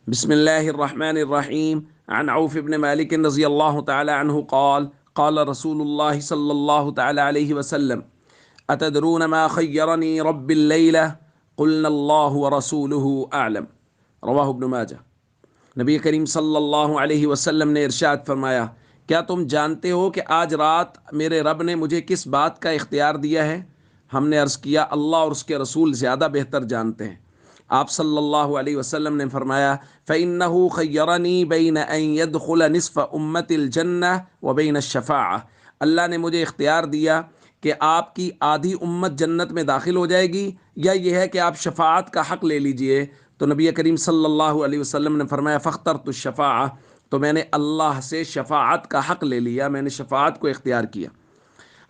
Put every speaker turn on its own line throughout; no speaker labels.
بسم الله الرحمن الرحيم. عن عوف بن مالك رضي الله تعالى عنه قال قال رسول الله صلى الله تعالى عليه وسلم: أتدرون ما خيرني رب الليلة؟ قلنا الله ورسوله أعلم. رواہ ابن ماجہ۔ نبی کریم صلی اللہ علیہ وسلم نے ارشاد فرمایا، کیا تم جانتے ہو کہ آج رات میرے رب نے مجھے کس بات کا اختیار دیا ہے؟ ہم نے عرض کیا، اللہ اور اس کے رسول زیادہ بہتر جانتے ہیں۔ آپ صلی اللہ علیہ وسلم نے فرمایا، فَإِنَّهُ خَيَّرَنِي بَيْنَ أَن يَدْخُلَ نِصْفَ أُمَّةِ الْجَنَّةِ وَبَيْنَ الشَّفَاعَةِ۔ اللہ نے مجھے اختیار دیا کہ آپ کی آدھی امت جنت میں داخل ہو جائے گی، یا یہ ہے کہ آپ شفاعت کا حق لے لیجئے۔ تو نبی کریم صلی اللہ علیہ وسلم نے فرمایا، فاخترت الشفاعہ، تو میں نے اللہ سے شفاعت کا حق لے لیا، میں نے شفاعت کو اختیار کیا۔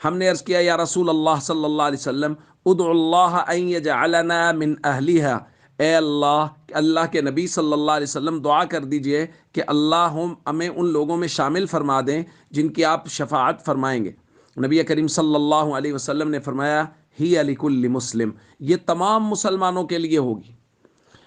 ہم نے عرض کیا، یا رسول اللہ صلی اللہ علیہ وسلم، ادعو اللہ ان یجعلنا من اہلہا، اے اللہ کے نبی صلی اللہ علیہ وسلم دعا کر دیجئے کہ اللہ ہمیں ان لوگوں میں شامل فرما دیں جن کی آپ شفاعت فرمائیں گے۔ نبی کریم صلی اللہ علیہ وسلم نے فرمایا، ہی لکل مسلم، یہ تمام مسلمانوں کے لیے ہوگی۔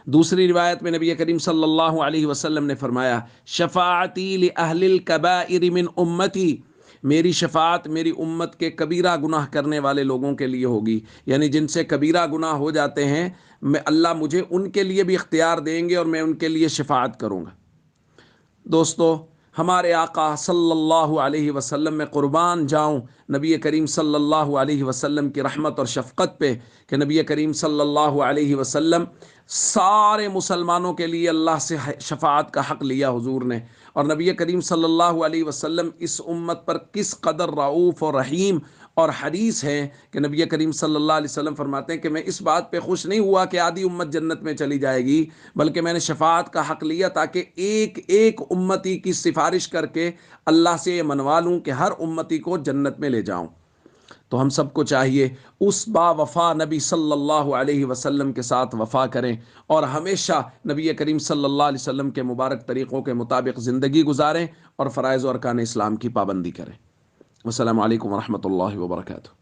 دوسری روایت میں نبی کریم صلی اللہ علیہ وسلم نے فرمایا، شفاعتی لأہل الکبائر من امتی، میری شفاعت میری امت کے کبیرہ گناہ کرنے والے لوگوں کے لیے ہوگی، یعنی جن سے کبیرہ گناہ ہو جاتے ہیں، اللہ مجھے ان کے لیے بھی اختیار دیں گے اور میں ان کے لیے شفاعت کروں گا۔ دوستو، ہمارے آقا صلی اللہ علیہ وسلم میں قربان جاؤں نبی کریم صلی اللہ علیہ وسلم کی رحمت اور شفقت پہ کہ نبی کریم صلی اللہ علیہ وسلم سارے مسلمانوں کے لیے اللہ سے شفاعت کا حق لیا حضور نے، اور نبی کریم صلی اللہ علیہ وسلم اس امت پر کس قدر رعوف اور رحیم اور حریص ہیں کہ نبی کریم صلی اللہ علیہ وسلم فرماتے ہیں کہ میں اس بات پہ خوش نہیں ہوا کہ آدھی امت جنت میں چلی جائے گی، بلکہ میں نے شفاعت کا حق لیا تاکہ ایک ایک امتی کی سفارش کر کے اللہ سے یہ منوا لوں کہ ہر امتی کو جنت میں لے جاؤں۔ تو ہم سب کو چاہیے اس با وفا نبی صلی اللہ علیہ وسلم کے ساتھ وفا کریں اور ہمیشہ نبی کریم صلی اللہ علیہ وسلم کے مبارک طریقوں کے مطابق زندگی گزاریں اور فرائض و ارکان اسلام کی پابندی کریں۔ السلام علیکم ورحمۃ اللہ وبرکاتہ۔